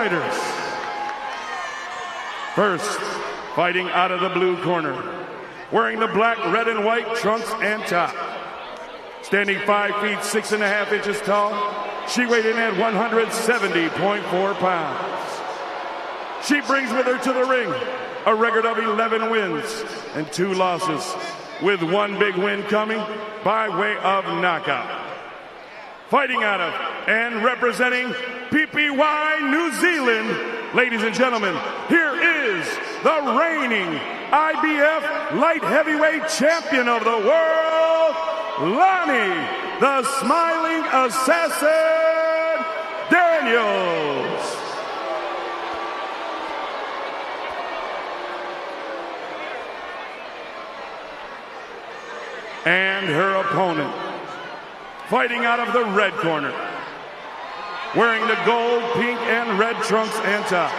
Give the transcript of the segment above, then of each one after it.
fighters. First, fighting out of the blue corner, wearing the black, red, and white trunks and top. Standing 5 feet 6.5 inches tall, she weighed in at 170.4 pounds. She brings with her to the ring a record of 11 wins and 2 losses, with 1 big win coming by way of knockout. Fighting out of and representing PPY New Zealand, ladies and gentlemen, here is the reigning IBF light heavyweight champion of the world, Lani, the Smiling Assassin Daniels. And her opponent, fighting out of the red corner, wearing the gold, pink, and red trunks and top.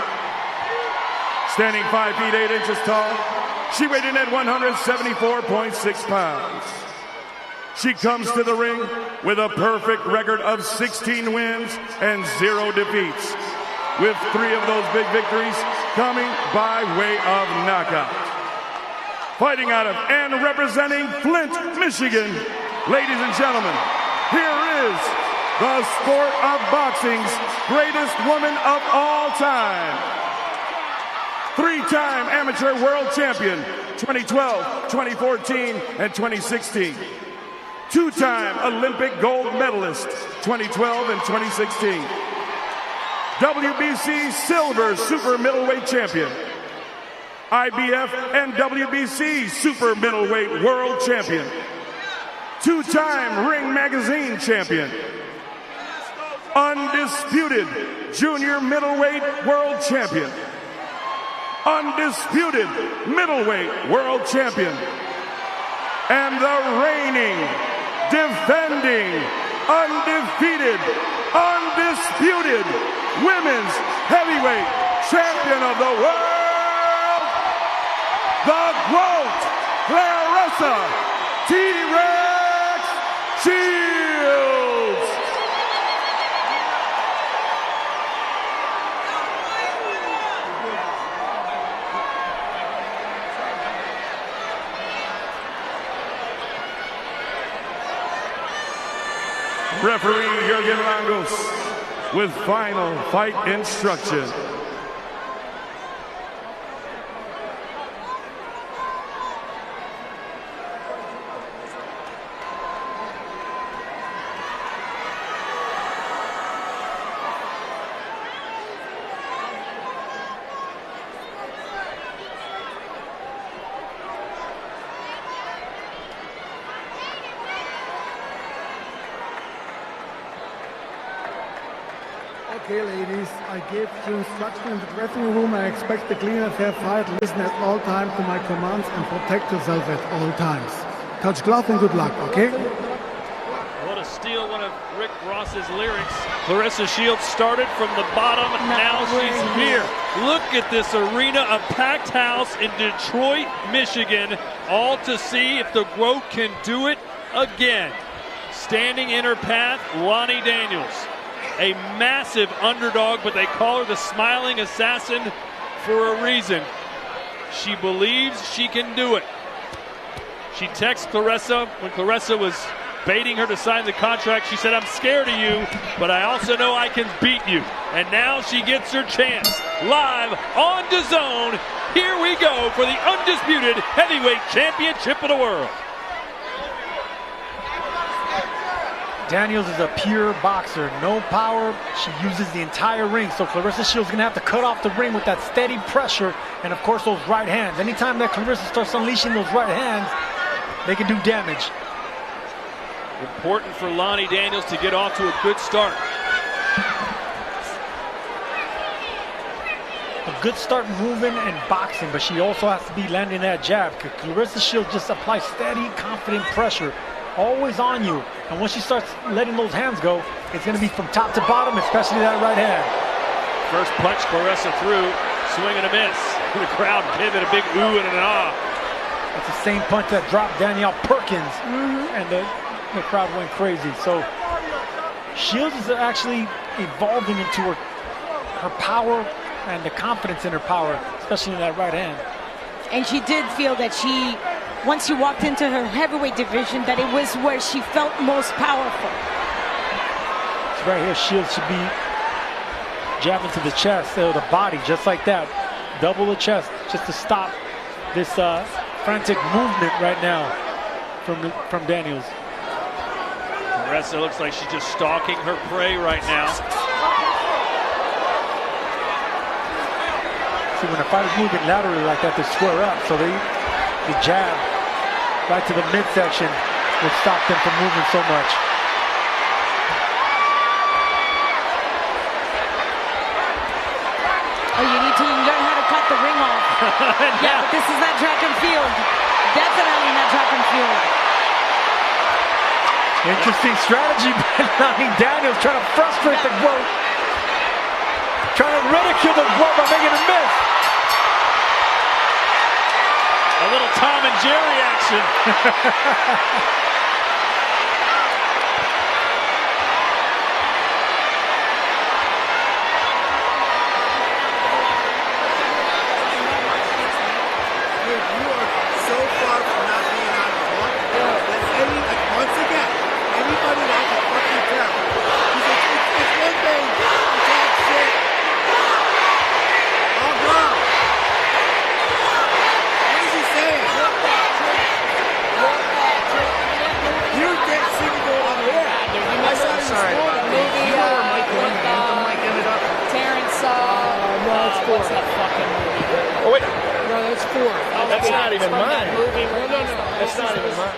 Standing 5 feet 8 inches tall, she weighed in at 174.6 pounds. She comes to the ring with a perfect record of 16 wins and 0 defeats, with 3 of those big victories coming by way of knockout. Fighting out of and representing Flint, Michigan, ladies and gentlemen, here is the sport of boxing's greatest woman of all time. 3-time amateur world champion, 2012, 2014, and 2016. 2-time Olympic gold medalist, 2012 and 2016. WBC silver super middleweight champion. IBF and WBC super middleweight world champion. 2-time Ring Magazine champion. Undisputed junior middleweight world champion. Undisputed middleweight world champion. And the reigning, defending, undefeated, undisputed women's heavyweight champion of the world, the GWOAT, Claressa T-Rex Shields. Referee Jurgen Langos with final fight instruction. Okay, ladies, I gave you instruction in the dressing room. I expect a clean and fair fight. Listen at all times to my commands and protect yourself at all times. Touch glove and good luck, okay? What a steal, one of Rick Ross's lyrics. Claressa Shields started from the bottom, now she's here. Look at this arena, a packed house in Detroit, Michigan, all to see if the GWOAT can do it again. Standing in her path, Lani Daniels. A massive underdog, but they call her the Smiling Assassin for a reason. She believes she can do it. She texts Claressa when Claressa was baiting her to sign the contract. She said, "I'm scared of you, but I also know I can beat you." And now she gets her chance. Live on DAZN, here we go for the undisputed heavyweight championship of the world. Daniels is a pure boxer, no power. She uses the entire ring, so Claressa Shields is gonna have to cut off the ring with that steady pressure, and of course those right hands. Anytime that Claressa starts unleashing those right hands, they can do damage. Important for Lani Daniels to get off to a good start. A good start moving and boxing, but she also has to be landing that jab. Claressa Shields just applies steady, confident pressure, always on you. And once she starts letting those hands go, it's going to be from top to bottom, especially that right hand. First punch Claressa through, swing and a miss. The crowd gave it a big ooh and an ah. That's the same punch that dropped Danielle Perkins, and the crowd went crazy. So Shields is actually evolving into her her power and the confidence in her power, especially in that right hand. And she did feel that once she walked into her heavyweight division, that it was where she felt most powerful. So right here, Shields should be jabbing to the chest, or the body, just like that. Double the chest, just to stop this frantic movement right now from Daniels. Claressa looks like she's just stalking her prey right now. See, when a fighter's moving laterally like that, they square up. So the jab right to the midsection will stop them from moving so much. Oh, you need to learn how to cut the ring off. Yeah, but this is not track and field. Definitely not track and field. Interesting strategy by Lani Daniels, trying to frustrate the GWOAT. Trying to ridicule the GWOAT by making him miss. A little Tom and Jerry action. What's that fucking movie? Oh, wait. No, that's 4. That's not even mine. That movie. No. That's not even mine.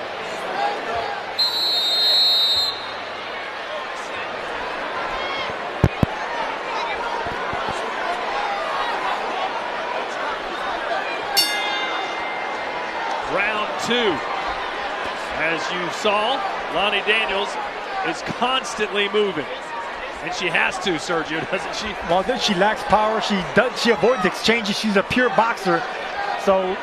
Round 2. As you saw, Lani Daniels is constantly moving. And she has to, Sergio, doesn't she? Well, then she lacks power. She avoids exchanges. She's a pure boxer. So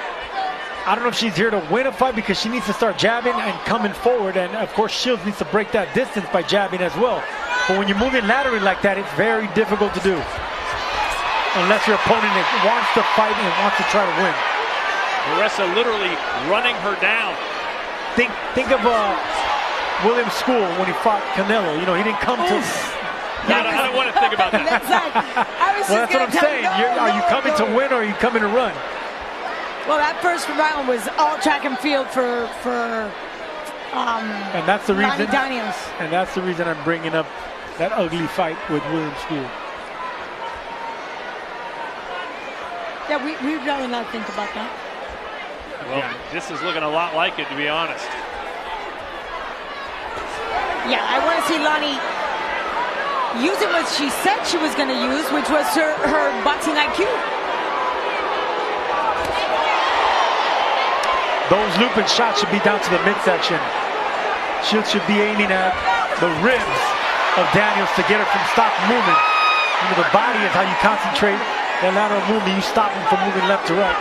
I don't know if she's here to win a fight, because she needs to start jabbing and coming forward. And of course, Shields needs to break that distance by jabbing as well. But when you're moving laterally like that, it's very difficult to do, unless your opponent wants to fight and wants to try to win. Claressa literally running her down. Think of William School when he fought Canelo. You know, he didn't come to. I don't want to think about that. Well, that's what I'm saying. Are you coming to win, or are you coming to run? Well, that first round was all track and field for and that's the reason. Lani Daniels. And that's the reason I'm bringing up that ugly fight with William School. Yeah, we'd rather not think about that. Well, this is looking a lot like it, to be honest. Yeah, I want to see Lani using what she said she was going to use, which was her boxing IQ. Those looping shots should be down to the midsection. Shields should be aiming at the ribs of Daniels to get her from stop moving. You know, the body is how you concentrate that lateral movement. You stop them from moving left to right.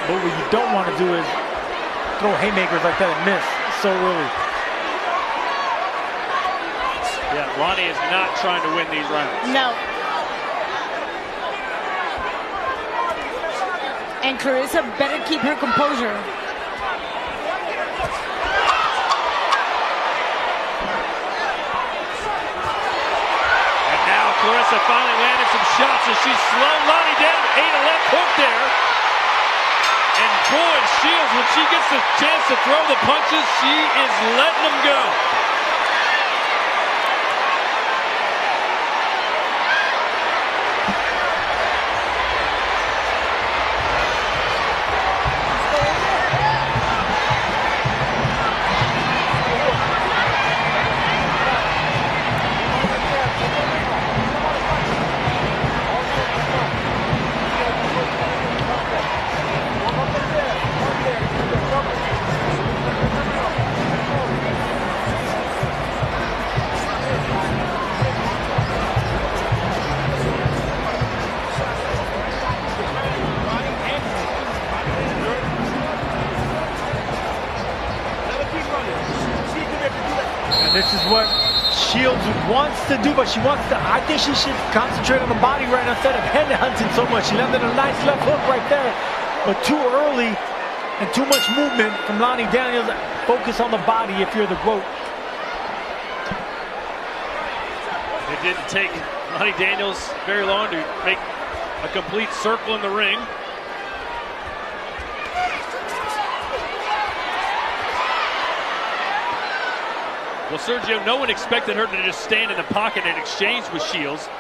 But what you don't want to do is throw haymakers like that and miss so early. Yeah, Lani is not trying to win these rounds. No. And Claressa better keep her composure. And now Claressa finally landed some shots as she slowed Lani down. Ate a left hook there. And boy, Shields, when she gets the chance to throw the punches, she is letting them go. And this is what Shields wants to do, but she wants to, I think she should concentrate on the body right now instead of head hunting so much. She landed a nice left hook right there, but too early and too much movement from Lani Daniels. Focus on the body if you're the GWOAT. It didn't take Lani Daniels very long to make a complete circle in the ring. Well, Sergio, no one expected her to just stand in the pocket and exchange with Shields,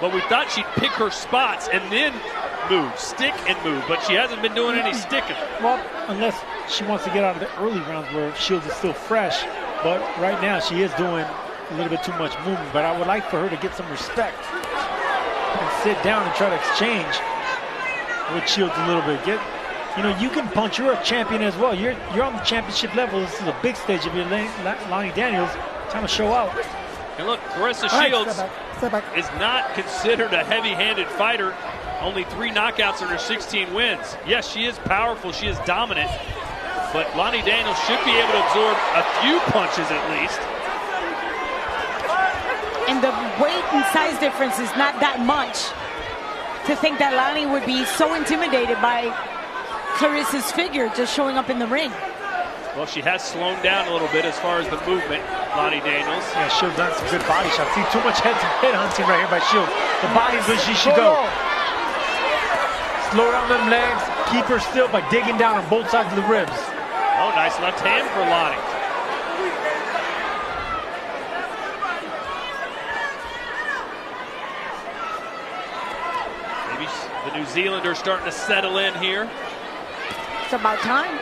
but we thought she'd pick her spots and then move, stick and move, but she hasn't been doing any sticking. Well, unless she wants to get out of the early rounds where Shields is still fresh, but right now she is doing a little bit too much movement, but I would like for her to get some respect and sit down and try to exchange with Shields a little bit. You know, you can punch. You're a champion as well. You're on the championship level. This is a big stage of your Lani Daniels. Time to show out. And look, Claressa Shields is not considered a heavy-handed fighter. Only 3 knockouts in her 16 wins. Yes, she is powerful. She is dominant. But Lani Daniels should be able to absorb a few punches at least. And the weight and size difference is not that much to think that Lani would be so intimidated by Claressa's figure just showing up in the ring. Well, she has slowed down a little bit as far as the movement, Lani Daniels. Yeah, Shields done some good body shots. See, too much head hunting right here by Shields. The body's where she should go. Slow down them legs, keep her still by digging down on both sides of the ribs. Oh, nice left hand for Lani. Maybe the New Zealander starting to settle in here. It's about time.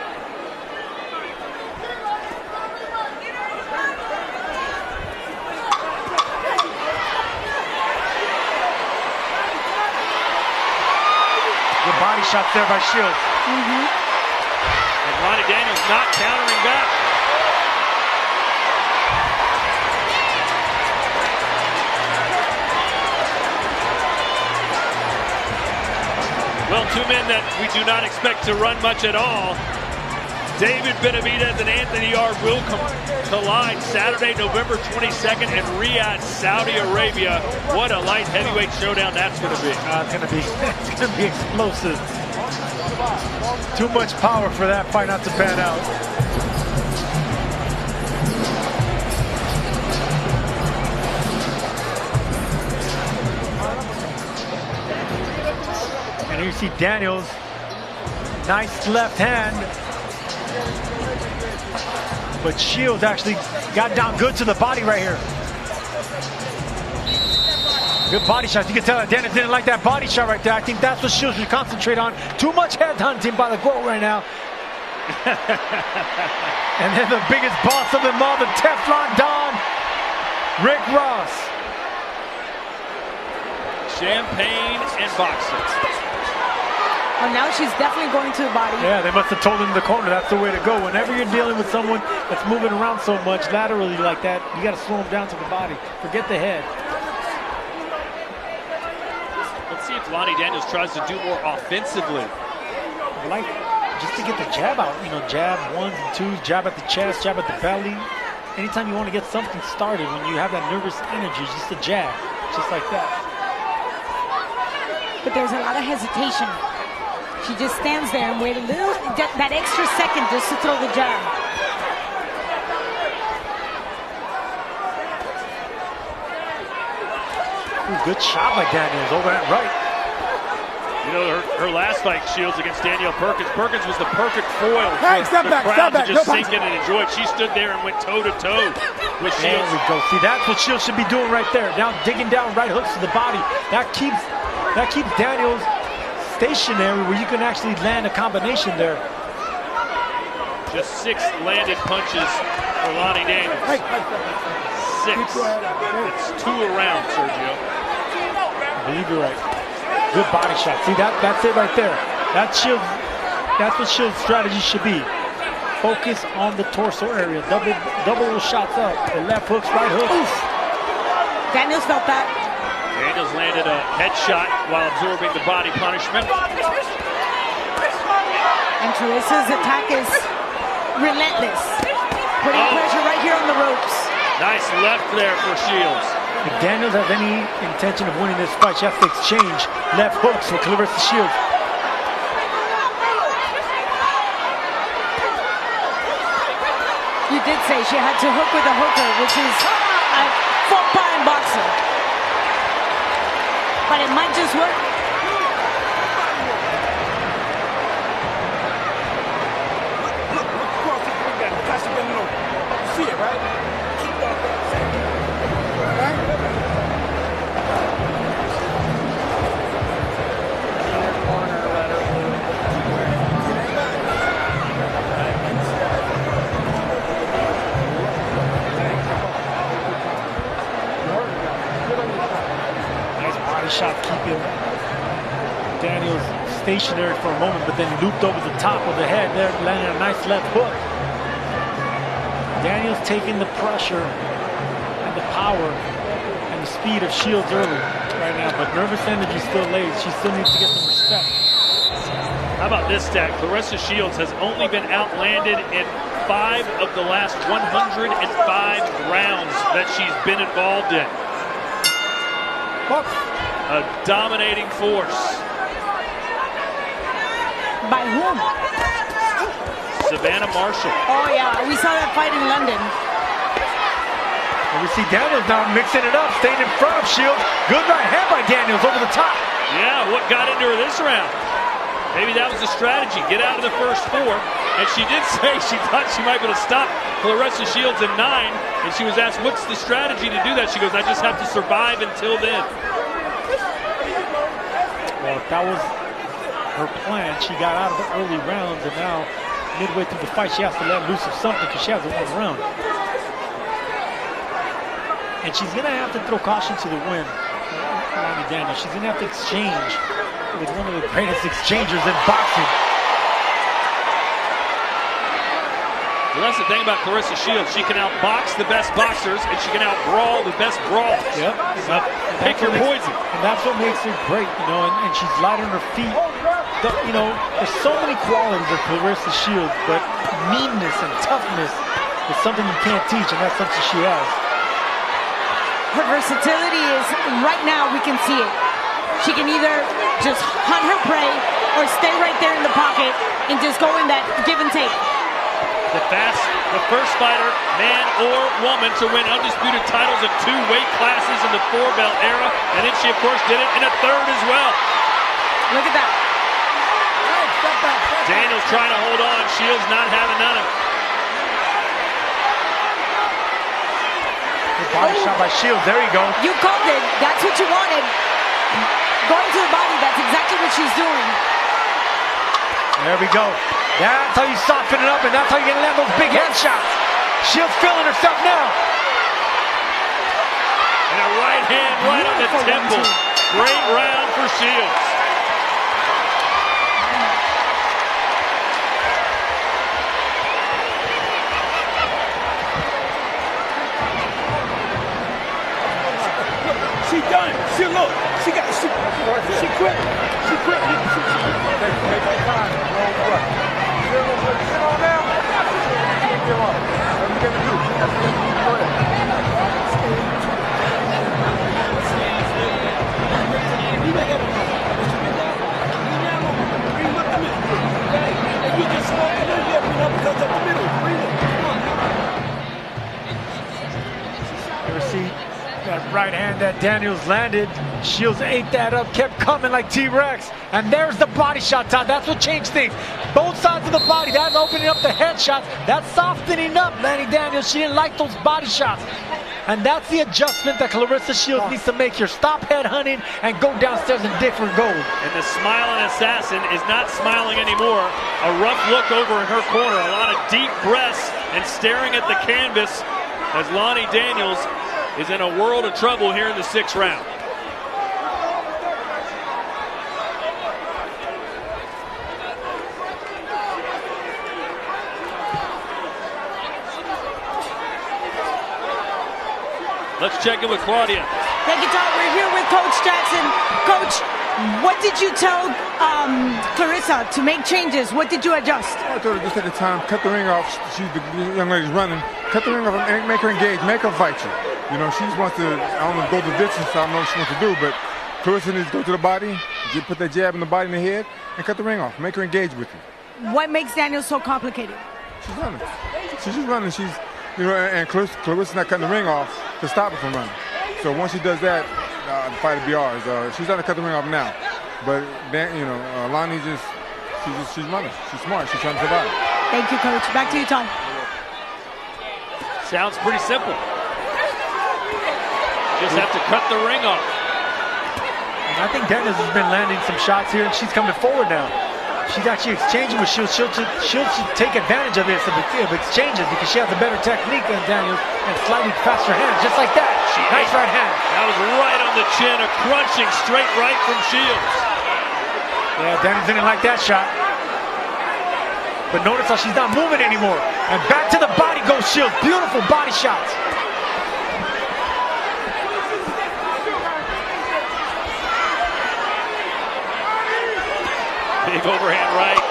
Good body shots there by Shields. And Lani Daniels not countering back. Well, 2 men that we do not expect to run much at all. David Benavidez and Anthony Yarde will collide Saturday, November 22nd in Riyadh, Saudi Arabia. What a light heavyweight showdown that's going to be. It's gonna be explosive. Too much power for that fight not to pan out. And here you see Daniels, nice left hand. But Shields actually got down good to the body right here. Good body shots. You can tell that Daniels didn't like that body shot right there. I think that's what Shields should concentrate on. Too much head hunting by the GWOAT right now. And then the biggest boss of them all, the Teflon Don, Rick Ross. Champagne and boxing. Well, now she's definitely going to the body. Yeah, they must have told him in the corner that's the way to go. Whenever you're dealing with someone that's moving around so much laterally like that, you got to slow him down to the body. Forget the head. Let's see if Lani Daniels tries to do more offensively. Like, just to get the jab out, you know, jab 1s and 2s, jab at the chest, jab at the belly. Anytime you want to get something started, when you have that nervous energy, just a jab, just like that. But there's a lot of hesitation. She just stands there and wait a little, that extra second just to throw the jab. Ooh, good shot by Daniels over at right. You know, her last fight, Shields, against Danielle Perkins. Perkins was the perfect foil Hey, for step the back, crowd step back, to just no sink in and enjoy it. She stood there and went toe-to-toe with There Shields. we go. See, that's what Shields should be doing right there. Now digging down right hooks to the body. That keeps Daniels stationary where you can actually land a combination there. Just 6 landed punches for Lani Daniels. 6. It's 2 around, Sergio. I believe you're right. Good body shot. See, that's it right there. That's what Shields' strategy should be. Focus on the torso area. Double those shots up. The left hooks, right hooks. Oof. Daniels felt that. Daniels landed a headshot while absorbing the body punishment. And Claressa's attack is relentless. Putting pressure right here on the ropes. Nice left there for Shields. If Daniels has any intention of winning this fight, she has to exchange left hooks with Claressa Shields. You did say she had to hook with a hooker, which is a full-time boxer. But it might just work. Look across the ring down. Catch the ring low. You see it, right? Keep that. Nice body shot, keeping Daniels stationary for a moment, but then looped over the top of the head there, landing a nice left hook. Daniels taking the pressure and the power and the speed of Shields early right now, but nervous energy still lays. She still needs to get some respect. How about this stat? Claressa Shields has only been outlanded in 5 of the last 105 rounds that she's been involved in. A dominating force. By whom? Savannah Marshall. Oh yeah, we saw that fight in London. And we see Daniels now mixing it up, staying in front of Shields. Good right hand by Daniels over the top. Yeah, what got into her this round? Maybe that was the strategy. Get out of the first 4. And she did say she thought she might be able to stop Claressa Shields in 9. And she was asked, what's the strategy to do that? She goes, I just have to survive until then. Well, if that was her plan, she got out of the early rounds, and now midway through the fight, she has to let loose of something because she has to win the round. And she's going to have to throw caution to the wind, Lani Daniels. She's going to have to exchange with one of the greatest exchangers in boxing. Well, that's the thing about Claressa Shields. She can outbox the best boxers, and she can outbrawl the best brawlers. Yep. Pick your poison. And that's what makes her great, you know, and she's light on her feet. You know, there's so many qualities of Claressa Shields, but meanness and toughness is something you can't teach, and that's something she has. Her versatility is, right now we can see it. She can either just hunt her prey or stay right there in the pocket and just go in that give and take. The first fighter, man or woman, to win undisputed titles in 2 weight classes in the 4-belt era, and then she, of course, did it in a 3rd as well. Look at that. Daniels trying to hold on. Shields not having none of it. Good body shot by Shields. There you go. You called it. That's what you wanted. Going to the body, that's exactly what she's doing. There we go. That's how you soften it up, and that's how you're going to land those big headshots. Shields feeling herself now. And a right hand right on the temple. Great round for Shields. She done. She look. She quit. She quit. Sit on now. Give up. What you gonna do? That's what you do. Go ahead. You just walk in there, because of the middle. Ever see that right hand that Daniels landed? Shields ate that up, kept coming like T-Rex. And there's the body shot, Todd. That's what changed things. Both sides of the body. That's opening up the headshots. That's softening up Lani Daniels. She didn't like those body shots. And that's the adjustment that Claressa Shields needs to make here. Stop head hunting and go downstairs and dig for gold. And the smiling assassin is not smiling anymore. A rough look over in her corner. A lot of deep breaths and staring at the canvas as Lani Daniels is in a world of trouble here in the 6th round. Let's check in with Claudia. Thank you, Todd. We're here with Coach Jackson. Coach, What did you tell Claressa to make changes? What did you adjust? I told her just take the time, cut the ring off. She's the young lady's running. Cut the ring off and make her engage, make her fight you. You know, she just wants to, I don't know, go the distance. I don't know what she wants to do, but Claressa needs to go to the body, put that jab in the body and the head, and cut the ring off. Make her engage with you. What makes Daniels so complicated? She's running. She's just running. She's, you know, and Claressa's not cutting the ring off to stop her from running. So once she does that, the fight will be ours. She's trying to cut the ring off now, but you know, Lani she's running. She's smart. She's trying to survive. Thank you, Coach. Back to you, Tom. Sounds pretty simple. Just have to cut the ring off. I think Daniels has been landing some shots here, and she's coming forward now. She's actually exchanging with Shields. Shields should take advantage of this, of exchanges, because she has a better technique than Daniels and slightly faster hands, just like that. Nice right hand. That was right on the chin, a crunching straight right from Shields. Yeah, Daniels didn't like that shot. But notice how she's not moving anymore. And back to the body goes Shields. Beautiful body shots. Big overhand right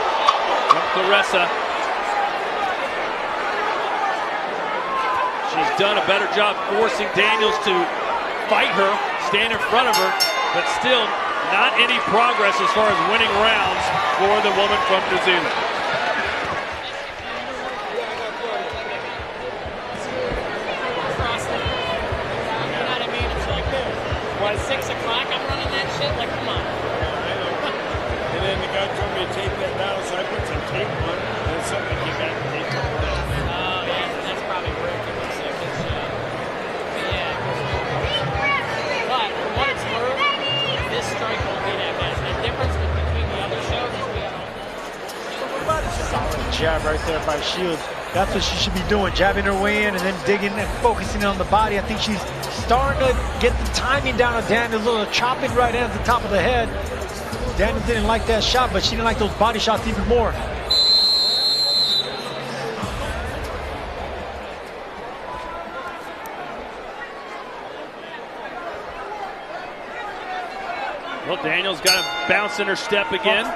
from Claressa. She's done a better job forcing Daniels to fight her, stand in front of her, but still not any progress as far as winning rounds for the woman from New Zealand. You know what I mean? It's like, what, 6 o'clock I'm running that shit? Like, come on. And then the guy told me to tape that down, so I put some tape on it, and then somebody came back and taped it. Oh, yeah, that's probably where it was sick. Yeah. But, for what it's worth, this strike won't be that bad. The difference between the other shows is we have Solid jab right there by Shields. That's what she should be doing, jabbing her way in and then digging and focusing on the body. I think she's starting to get the timing down of Daniels, little chopping right hands at the top of the head. Daniels didn't like that shot, but she didn't like those body shots even more. Well, Daniels got to bounce in her step again.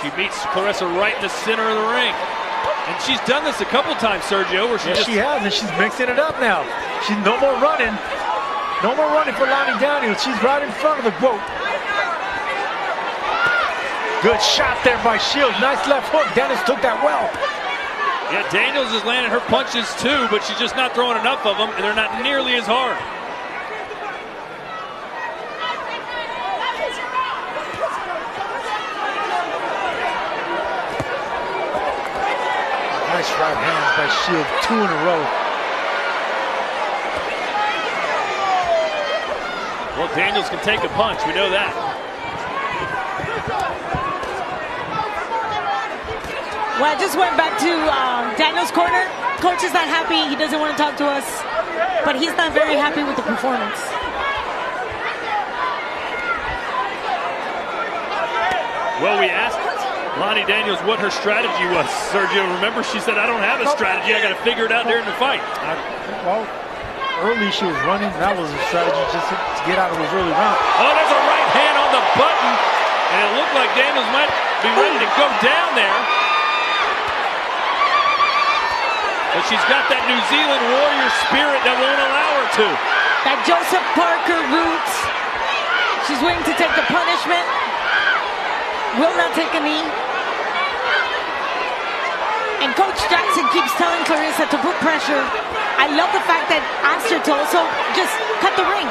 She meets Claressa right in the center of the ring. And she's done this a couple times, Sergio, where she she has, and she's mixing it up now. She's no more running. No more running for Lani Daniels. She's right in front of the GWOAT. Good shot there by Shields. Nice left hook. Daniels took that well. Yeah, Daniels is landing her punches too, but she's just not throwing enough of them, and they're not nearly as hard. Nice right hands by Shields. 2 in a row. Well, Daniels can take a punch. We know that. Well, I just went back to Daniels' corner. Coach is not happy. He doesn't want to talk to us, but he's not very happy with the performance. Well, we asked Lani Daniels what her strategy was. Sergio, remember she said, I don't have a strategy. I got to figure it out during the fight. Well, early she was running. That was a strategy just to get out of those early rounds. Oh, there's a right hand on the button. And it looked like Daniels might be ready to go down there. But she's got that New Zealand warrior spirit that won't allow her to. That Joseph Parker roots. She's willing to take the punishment. Will not take a knee. And Coach Jackson keeps telling Claressa to put pressure. I love the fact that asked her to also just cut the ring.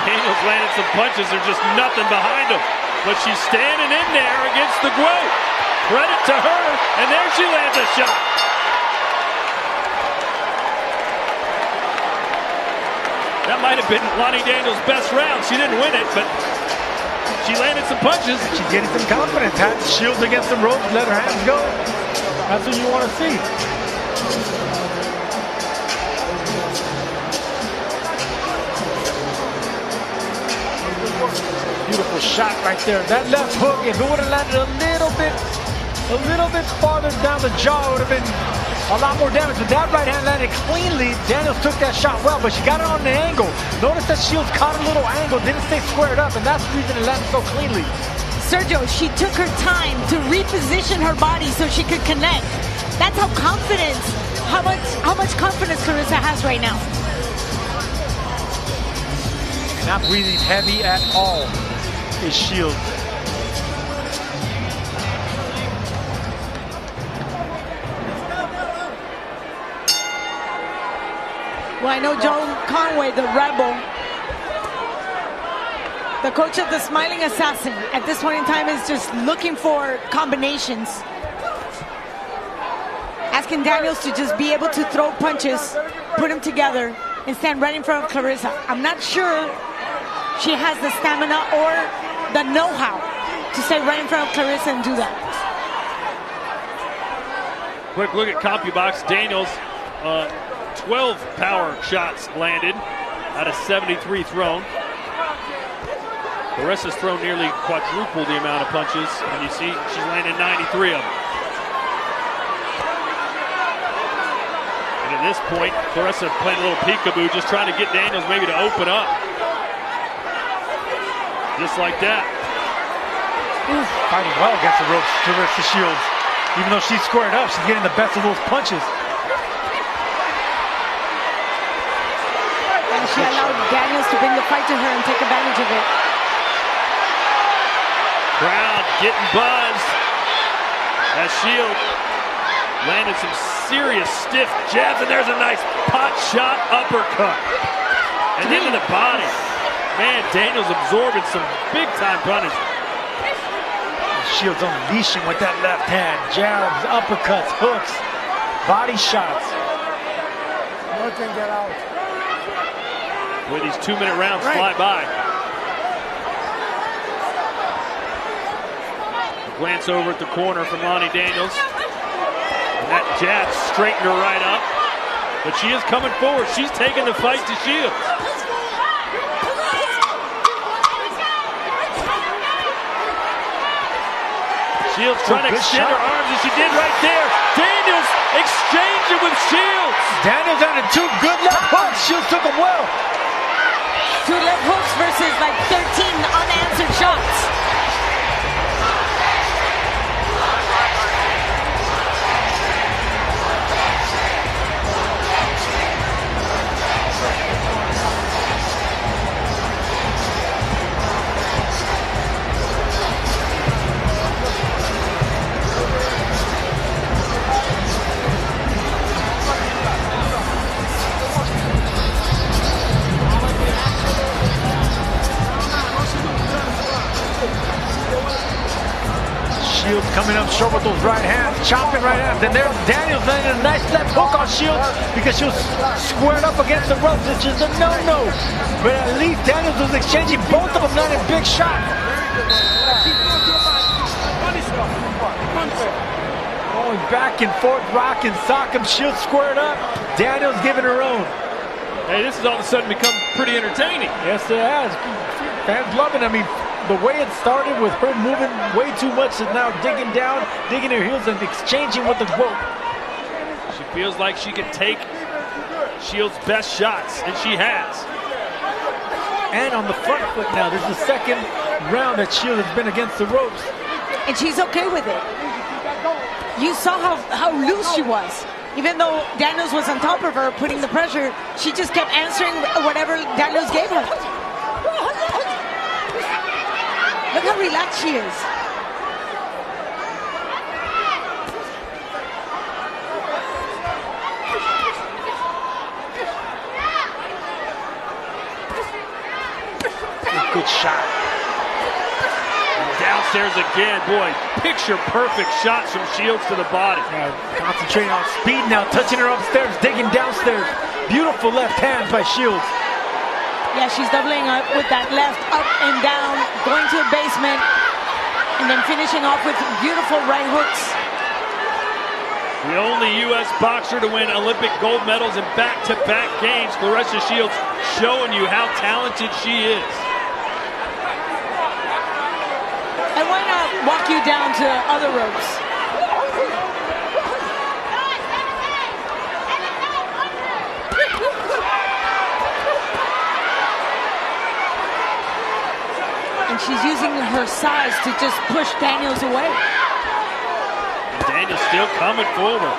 Daniels landed some punches. There's just nothing behind him. But she's standing in there against the GWOAT. Credit to her. And there she lands a shot. That might have been Lani Daniels' best round. She didn't win it, but she landed some punches. She's getting some confidence. Had Shields against the ropes, let her hands go. That's what you want to see. Beautiful shot right there. That left hook, if it would have landed a little bit a little bit farther down the jaw, would have been a lot more damage. But that right hand landed cleanly. Daniels took that shot well, but she got it on an angle. Notice that Shields caught a little angle, didn't stay squared up, and that's the reason it landed so cleanly. Sergio, she took her time to reposition her body so she could connect. That's how much confidence Claressa has right now. Not breathing heavy at all is Shields. Well, I know Joe Conway, the Rebel, the coach of the Smiling Assassin, at this point in time is just looking for combinations. Asking Daniels to just be able to throw punches, put them together, and stand right in front of Claressa. I'm not sure she has the stamina or the know-how to stay right in front of Claressa and do that. Quick look at CompuBox. Daniels, 12 power shots landed out of 73 thrown. Claressa's thrown nearly quadruple the amount of punches, and you see she's landed 93 of them. And at this point, Claressa playing a little peekaboo, just trying to get Daniels maybe to open up. Just like that. Fighting well against the ropes, Claressa Shields. Even though she's squared up, she's getting the best of those punches. And she allowed Daniels to bring the fight to her and take advantage of it. Crowd getting buzzed as Shields landed some serious stiff jabs, and there's a nice pot shot uppercut. And into the body. Man, Daniels absorbing some big-time punishment. Shields unleashing with that left hand. Jabs, uppercuts, hooks, body shots. Nothing get out. Boy, these 2-minute rounds fly by. A glance over at the corner from Lani Daniels. And that jab straightened her right up. But she is coming forward. She's taking the fight to Shields. Shields trying to extend her arms, and she did right there. Daniels exchanging with Shields. Daniels landed 2 good left hooks. Shields took them well. 2 left hooks versus like 13 unanswered shots. Shields coming up short with those right hands, chopping right hands. And there's Daniels landing a nice left hook on Shields because she was squared up against the ropes. It's just a no-no. But at least Daniels was exchanging both of them, landing big shots. Going back and forth, rock and sock him. Shields squared up. Daniels giving her own. Hey, this has all of a sudden become pretty entertaining. Yes, it has. Fans loving it. I mean, the way it started with her moving way too much and now digging down, digging her heels and exchanging with the GWOAT. She feels like she can take Shields' best shots, and she has. And on the front foot now, this is the second round that Shields has been against the ropes. And she's okay with it. You saw how loose she was. Even though Daniels was on top of her, putting the pressure, she just kept answering whatever Daniels gave her. Look how relaxed she is. Good shot. And downstairs again, boy, picture perfect shots from Shields to the body. Yeah, concentrating on speed now, touching her upstairs, digging downstairs. Beautiful left hand by Shields. Yeah, she's doubling up with that left up and down, going to the basement, and then finishing off with beautiful right hooks. The only U.S. boxer to win Olympic gold medals in back-to-back games, Claressa Shields, showing you how talented she is. And why not walk you down to other ropes? she's using her size to just push Daniels away. And Daniels still coming forward.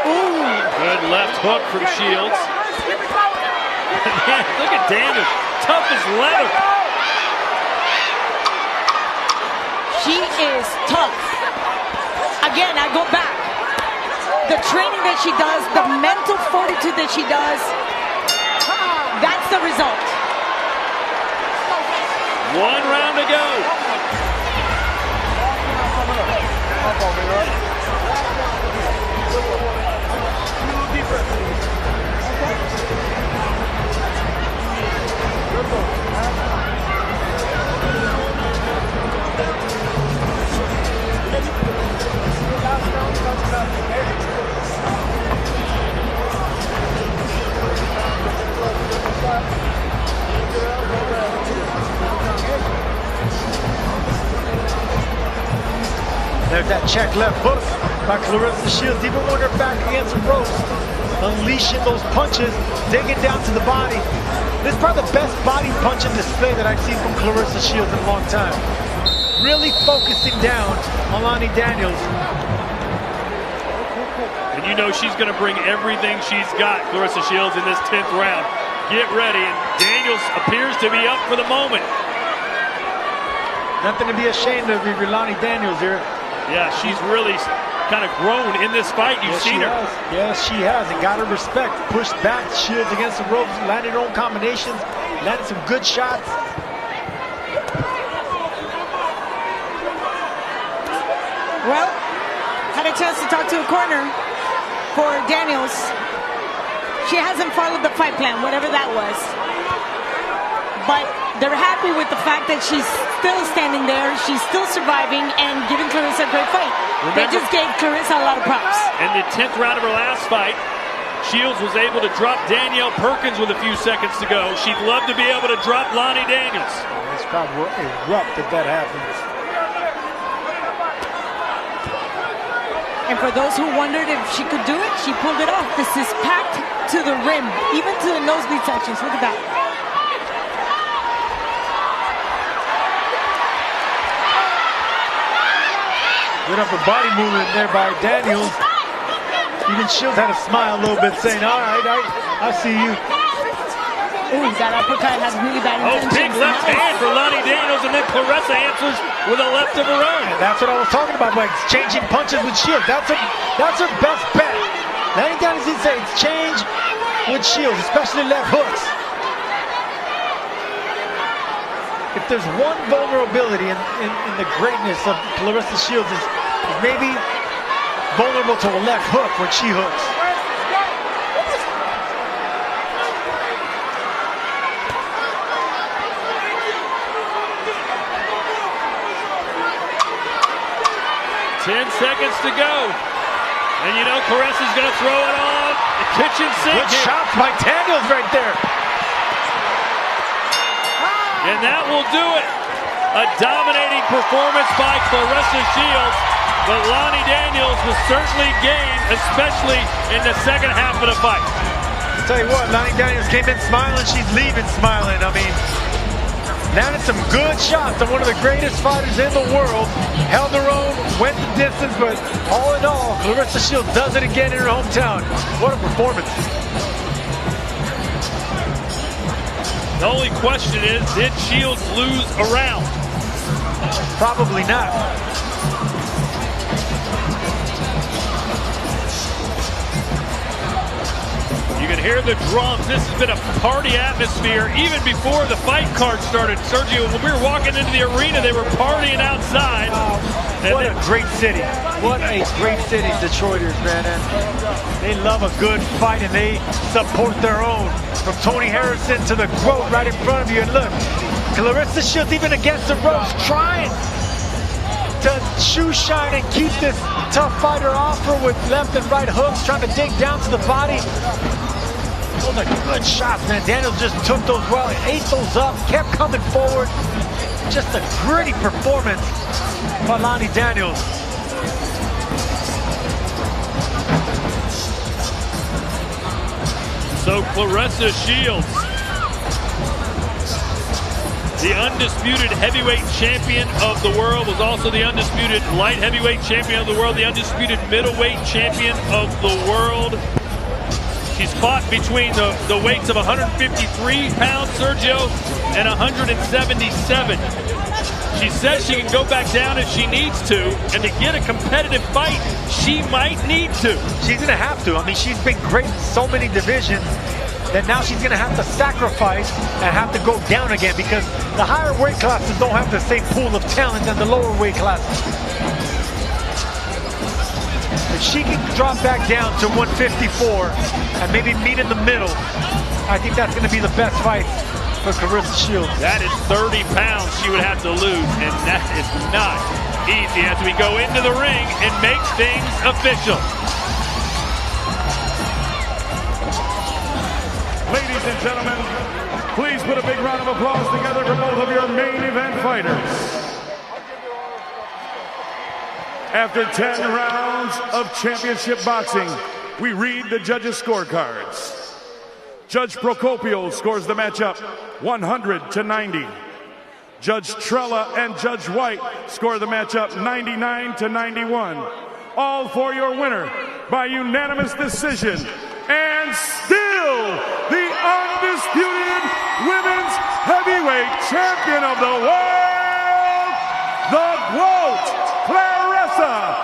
Ooh. Good left hook from Shields. Man, look at Daniels, tough as leather. She is tough. Again, I go back. The training that she does, the mental fortitude that she does, that's the result. 1 round to go. There's that check left hook by Claressa Shields, even when they're back against the ropes, unleashing those punches, digging down to the body. This is probably the best body punching display that I've seen from Claressa Shields in a long time. Really focusing down on Lani Daniels. And you know she's going to bring everything she's got, Claressa Shields, in this 10th round. Get ready, and Daniels appears to be up for the moment. Nothing to be ashamed of if you're Lani Daniels here. Yeah, she's really kind of grown in this fight. You've seen her. Yes, she has, and got her respect. Pushed back Shields against the ropes, landed her own combinations, landed some good shots. Well, had a chance to talk to a corner for Daniels. She hasn't followed the fight plan, whatever that was. But they're happy with the fact that she's still standing there, she's still surviving, and giving Claressa a great fight. They just gave Claressa a lot of props. In the 10th round of her last fight, Shields was able to drop Danielle Perkins with a few seconds to go. She'd love to be able to drop Lani Daniels. This crowd will erupt if that happens. And for those who wondered if she could do it, she pulled it off. This is packed to the rim, even to the nosebleed sections. Look at that. Good upper body movement there by Daniels. Even Shields had a smile a little bit, saying, all right, I see you. Ooh, that uppercut has really bad intentions. Big left hand for Lani Daniels, and then Claressa answers with a left of her own. And that's what I was talking about, by exchanging punches with Shields. That's her best bet. Lani Daniels needs to exchange with Shields, especially left hooks. If there's one vulnerability in the greatness of Claressa Shields is maybe vulnerable to a left hook when she hooks. Ten seconds to go. And you know Claressa's going to throw it on the kitchen sink. Good shots by Daniels right there. And that will do it. A dominating performance by Claressa Shields. But Lani Daniels was certainly game, especially in the second half of the fight. I'll tell you what, Lani Daniels came in smiling. She's leaving smiling. I mean, landed some good shots on one of the greatest fighters in the world. Held her own, went the distance, but all in all, Claressa Shields does it again in her hometown. What a performance. The only question is, did Shields lose a round? Probably not. You can hear the drums. This has been a party atmosphere even before the fight card started. Sergio, when we were walking into the arena, they were partying outside. What a great city. What a great city, Detroiters, man. And they love a good fight, and they support their own. From Tony Harrison to the GWOAT right in front of you. And look, Claressa Shields even against the ropes, trying to shoe shine and keep this tough fighter off her with left and right hooks, trying to dig down to the body. Those are good shots, man. Daniels just took those well, ate those up, kept coming forward. Just a gritty performance by Lani Daniels. So Claressa Shields The undisputed heavyweight champion of the world, was also the undisputed light heavyweight champion of the world, the undisputed middleweight champion of the world. She's fought between the weights of 153 pounds, Sergio, and 177. She says she can go back down if she needs to, and to get a competitive fight, she might need to. She's going to have to. I mean, she's been great in so many divisions that now she's going to have to sacrifice and have to go down again, because the higher weight classes don't have the same pool of talent as the lower weight classes. If she can drop back down to 154 and maybe meet in the middle, I think that's going to be the best fight for Claressa Shields. That is 30 pounds she would have to lose, and that is not easy as we go into the ring and make things official. Ladies and gentlemen, please put a big round of applause together for both of your main event fighters. After 10 rounds of championship boxing, we read the judges' scorecards. Judge Procopio scores the matchup 100-90. Judge Trella and Judge White score the matchup 99-91. All for your winner by unanimous decision, and still the undisputed women's heavyweight champion of the world, the GWOAT, Claressa